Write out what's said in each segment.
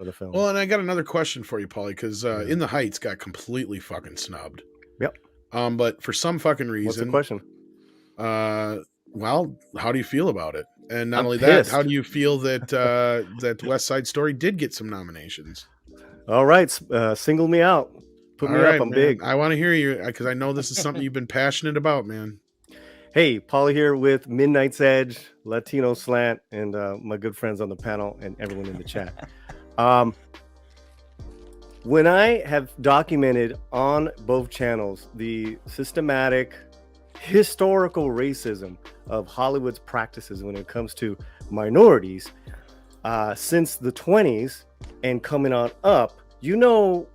of the film. Well, and I got another question for you, Paulie, because In the Heights got completely fucking snubbed. Yep. But for some fucking reason, What's the question? Well, how do you feel about it? And not I'm only pissed. that, how do you feel that that West Side Story did get some nominations? All right, single me out. Put me up. I'm man. big. I want to hear you because I know this is something you've been passionate about, man. Hey, Paulie here with Midnight's Edge, Latino Slant, and my good friends on the panel and everyone in the chat. When I have documented on both channels the systematic historical racism of Hollywood's practices when it comes to minorities since the 20s and coming on up, you know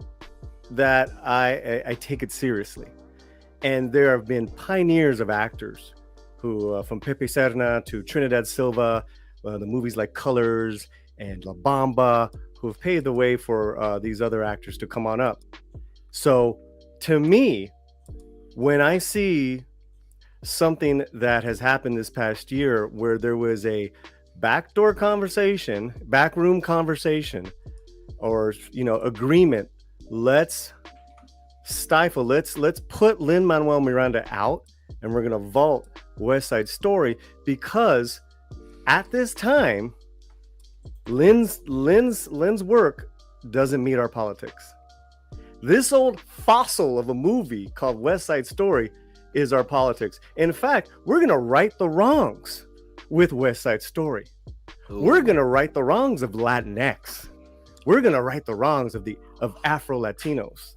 that I take it seriously. And there have been pioneers of actors who, from Pepe Serna to Trinidad Silva, the movies like Colors and La Bamba, who have paved the way for these other actors to come on up. So to me, when I see something that has happened this past year where there was a backdoor conversation, backroom conversation, or agreement, let's put Lin-Manuel Miranda out and we're gonna vault West Side Story, because at this time Lynn's work doesn't meet our politics. This old fossil of a movie called West Side Story is our politics. In fact, we're gonna right the wrongs with West Side Story. Ooh. We're gonna right the wrongs of Latinx. We're gonna right the wrongs of Afro Latinos.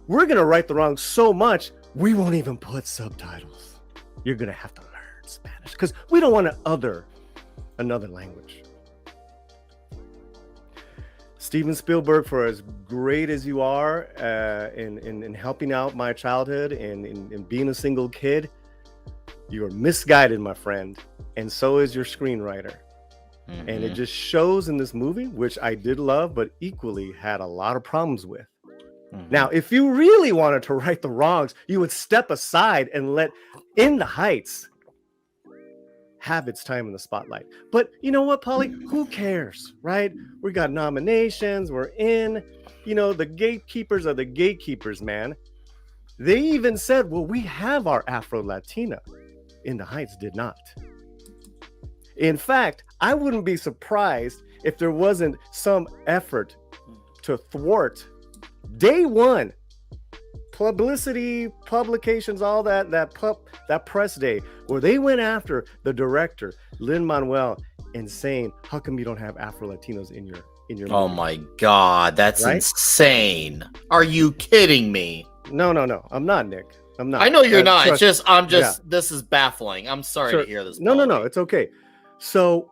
We're gonna right the wrongs so much we won't even put subtitles. You're gonna have to learn Spanish because we don't want to other another language. Steven Spielberg, for as great as you are in helping out my childhood and in being a single kid, you are misguided, my friend, and so is your screenwriter. Mm-hmm. And it just shows in this movie, which I did love, but equally had a lot of problems with. Mm-hmm. Now, if you really wanted to right the wrongs, you would step aside and let In the Heights have its time in the spotlight. But you know what, Paulie? Who cares, right? We got nominations. We're in. The gatekeepers are the gatekeepers, man. They even said, well, we have our Afro-Latina. In the Heights did not. In fact, I wouldn't be surprised if there wasn't some effort to thwart day one publicity, publications, all that press day where they went after the director Lin-Manuel and saying, how come you don't have Afro-Latinos in your Oh movie? my God, that's right? Insane. Are you kidding me? No, I'm not, Nick. I'm not. I know you're not. This is baffling. I'm sorry to hear this. No, it's okay. So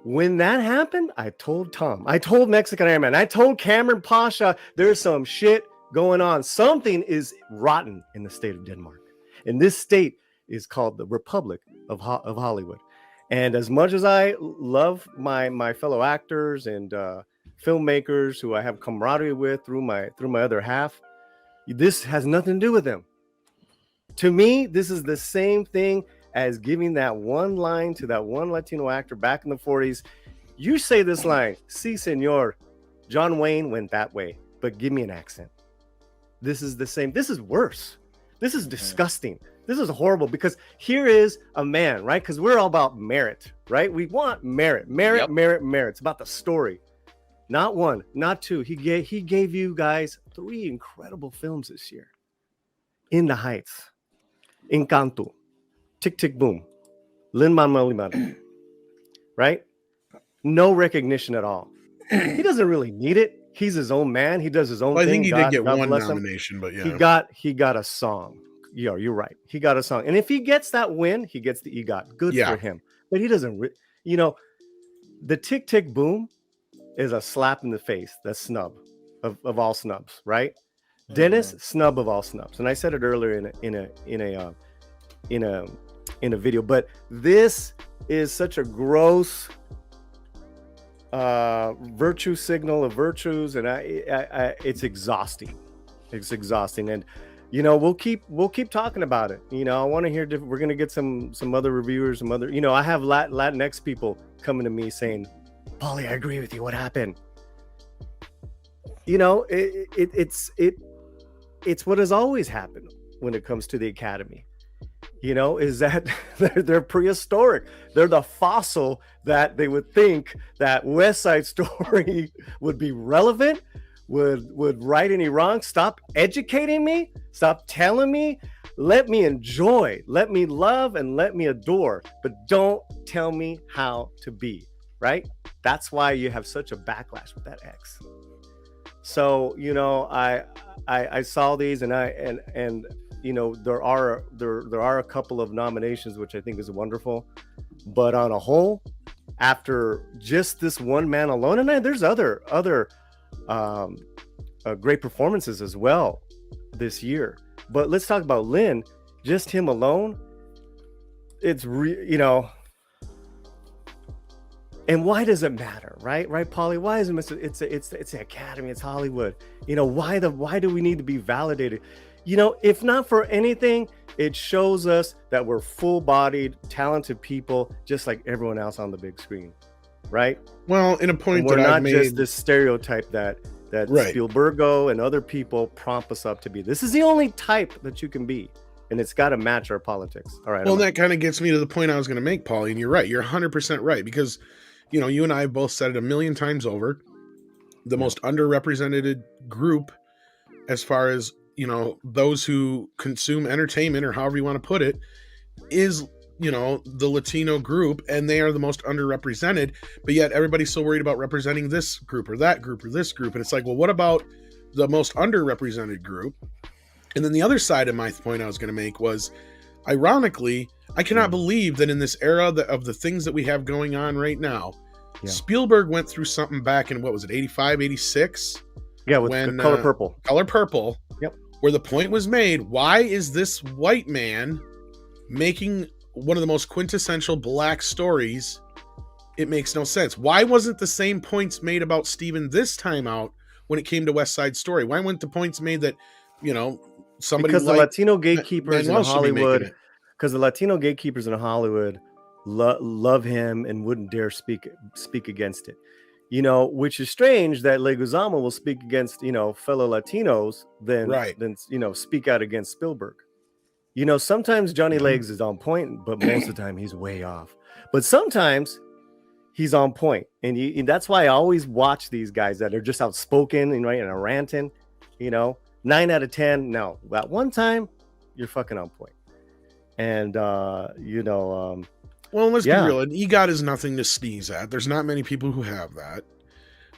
when that happened, I told Tom, I told Mexican Airman, I told Cameron Pasha, there's some shit going on. Something is rotten in the state of Denmark. And this state is called the Republic of Hollywood. And as much as I love my fellow actors and filmmakers who I have camaraderie with through my other half, this has nothing to do with them. To me, this is the same thing as giving that one line to that one Latino actor back in the 40s. You say this line, "Si, senor, John Wayne went that way, but give me an accent." This is the same. This is worse. This is disgusting. This is horrible, because here is a man, right? Because we're all about merit, right? We want merit. It's about the story. Not one, not two. He gave you guys 3 incredible films this year. In the Heights, Encanto, Tick, Tick, Boom, Lin-Manuel Miranda, right? No recognition at all. He doesn't really need it. He's his own man. He does his own thing. I think he did get one nomination, but yeah. He got a song. Yeah, you're right. He got a song. And if he gets that win, he gets the EGOT. Good for him. But he doesn't, the Tick, Tick, Boom is a slap in the face. That's snub of all snubs, right? Mm-hmm. Dennis, snub of all snubs. And I said it earlier in a video, but this is such a gross virtue signal of virtues, and it's exhausting. It's exhausting, and we'll keep talking about it. I want to hear we're gonna get some other reviewers, some other, I have Latinx people coming to me saying, Paulie, I agree with you. What happened? it's what has always happened when it comes to the Academy. Is that they're prehistoric. They're the fossil that they would think that West Side Story would be relevant, would right any wrong. Stop educating me. Stop telling me. Let me enjoy. Let me love and let me adore. But don't tell me how to be. Right? That's why you have such a backlash with that X. So I saw these and there are a couple of nominations which I think is wonderful, but on a whole, after just this one man alone, and there's other great performances as well this year. But let's talk about Lin. Just him alone, it's and why does it matter, right, Paulie? Why is it? It's the Academy, it's Hollywood. Why do we need to be validated? If not for anything, it shows us that we're full-bodied, talented people, just like everyone else on the big screen, right? Well, in a point we're that not I've made, just this stereotype that right. Spielbergo and other people prompt us up to be. This is the only type that you can be, and it's got to match our politics. All right. Well, that kind of gets me to the point I was going to make, Paulie, and you're right. You're 100% right, because you and I have both said it a million times over. The most underrepresented group, as far as those who consume entertainment, or however you want to put it, is the Latino group, and they are the most underrepresented. But yet everybody's so worried about representing this group or that group or this group, and it's like, well, what about the most underrepresented group? And then the other side of my point I was going to make was, ironically, I cannot believe that in this era of the things that we have going on right now, Spielberg went through something back in, what was it, 85, 86? Yeah, with when, Color Purple. Color Purple. Yep. Where the point was made, why is this white man making one of the most quintessential black stories? It makes no sense. Why wasn't the same points made about Steven this time out when it came to West Side Story? Why weren't the points made that, somebody because the Latino gatekeepers in Hollywood, love him and wouldn't dare speak against it, which is strange that Leguizamo will speak against fellow Latinos than speak out against Spielberg. Sometimes Johnny Legs is on point, but most of the time he's way off. But sometimes he's on point, and that's why I always watch these guys that are just outspoken and and ranting. 9 out of 10. No, that one time you're fucking on point. And well, let's be real. An EGOT is nothing to sneeze at. There's not many people who have that.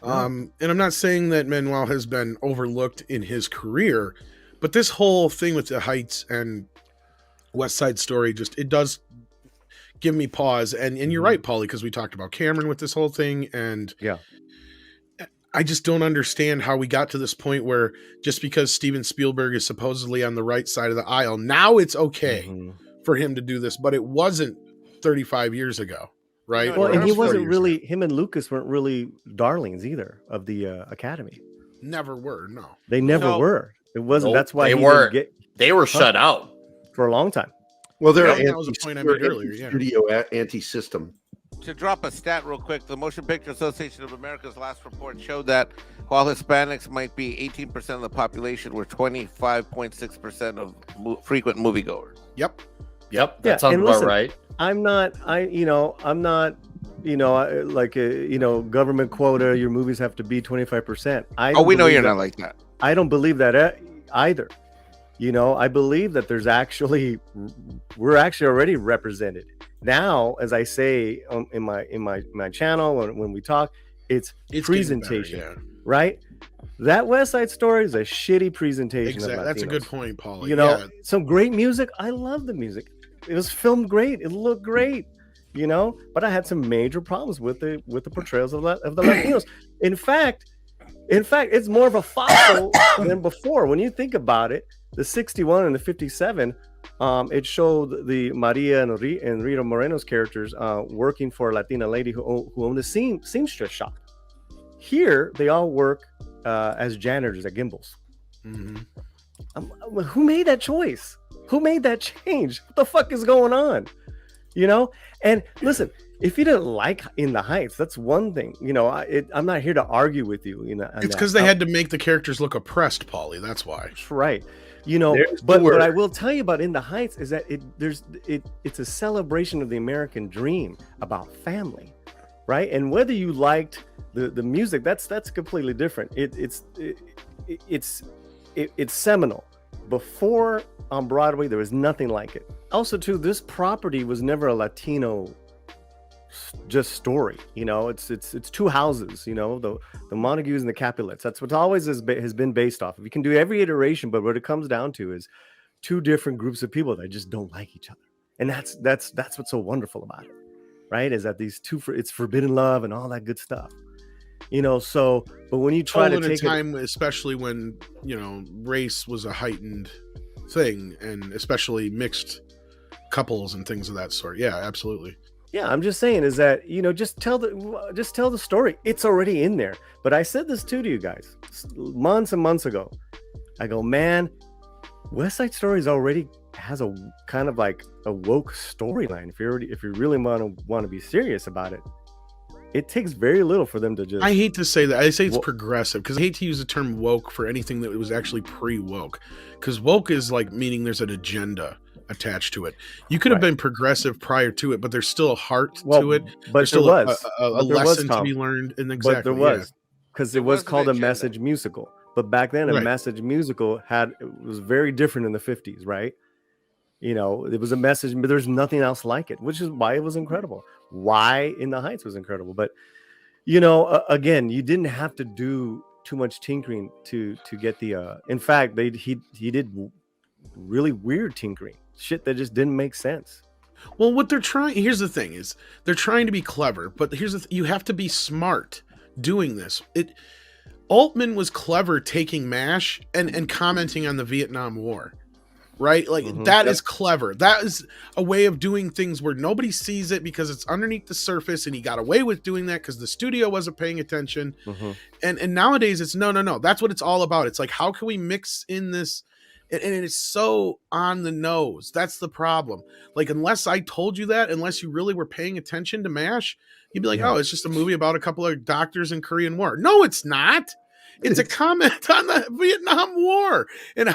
And I'm not saying that Manuel has been overlooked in his career, but this whole thing with the Heights and West Side Story, it does give me pause. And you're right, Paulie, because we talked about Cameron with this whole thing. And I just don't understand how we got to this point where just because Steven Spielberg is supposedly on the right side of the aisle, now it's okay for him to do this, but it wasn't 35 years ago, right? Well, and he wasn't really, him and Lucas weren't really darlings either of the Academy. Never were, no. They never were. It wasn't, that's why they were shut out for a long time. Well, they're that was a point I made earlier, studio anti-system. To drop a stat real quick, the Motion Picture Association of America's last report showed that while Hispanics might be 18% of the population, we're 25.6% of frequent moviegoers. Yep. That sounds about right. I'm not government quota, your movies have to be 25%. We know you're not like that. I don't believe that either. I believe that we're actually already represented. Now, as I say in my channel, when we talk, it's presentation, right? That West Side Story is a shitty presentation. Exactly. That's a good point, Paulie. Some great music. I love the music. It was filmed great. It looked great, but I had some major problems with the portrayals of the Latinos. In fact, it's more of a fossil than before. When you think about it, the 61 and the 57, it showed the Maria and Rita Moreno's characters working for a Latina lady who owned a seamstress shop. Here, they all work as janitors at Gimbals. Who made that choice? Who made that change? What the fuck is going on? And listen, if you didn't like In the Heights, that's one thing. You know, I'm not here to argue with you. You know, on It's that. because they had to make the characters look oppressed, Paulie. That's why. That's right. You know, There's the but what I word. will tell you about In the Heights is that it's a celebration of the American dream about family, right? And whether you liked the music, that's completely different. It's seminal. Before on Broadway, there was nothing like it. Also, too, this property was never a Latino just story. You know, it's two houses. You know, the Montagues and the Capulets. That's what always has been based off of. You can do every iteration, but what it comes down to is two different groups of people that just don't like each other, and that's what's so wonderful about it, right? Is that these two it's forbidden love and all that good stuff. You know, so but when you try All to in a take time, especially when race was a heightened thing, and especially mixed couples and things of that sort. Yeah, absolutely. Yeah, I'm just saying is that, just tell the story. It's already in there. But I said this too to you guys months and months ago. I go, man, West Side Story already has a kind of like a woke storyline. If you really want to be serious about it, it takes very little for them to just. I hate to say that. I say it's progressive because I hate to use the term woke for anything that was actually pre-woke, because woke is like meaning there's an agenda attached to it. You could have been progressive prior to it, but there's still a heart to it. But there's still there was a lesson to be learned. And exactly, but there was, because it was called a message musical. But back then, a message musical was very different in the 50s, right? You know, it was a message, but there's nothing else like it, which is why it was incredible. Why In the Heights was incredible. But again, you didn't have to do too much tinkering to get the. In fact, he did really weird tinkering, shit that just didn't make sense. Well, what they're trying, here's the thing, is they're trying to be clever, but here's you have to be smart doing this. Altman was clever taking MASH and commenting on the Vietnam War, right? Like that is clever. That is a way of doing things where nobody sees it because it's underneath the surface, and he got away with doing that because the studio wasn't paying attention. And nowadays it's no. That's what it's all about. It's like, how can we mix in this? And it is so on the nose. That's the problem. Like, unless I told you that, unless you really were paying attention to MASH, you'd be like, oh, it's just a movie about a couple of doctors in Korean War. No, it's not. It's a comment on the Vietnam War. And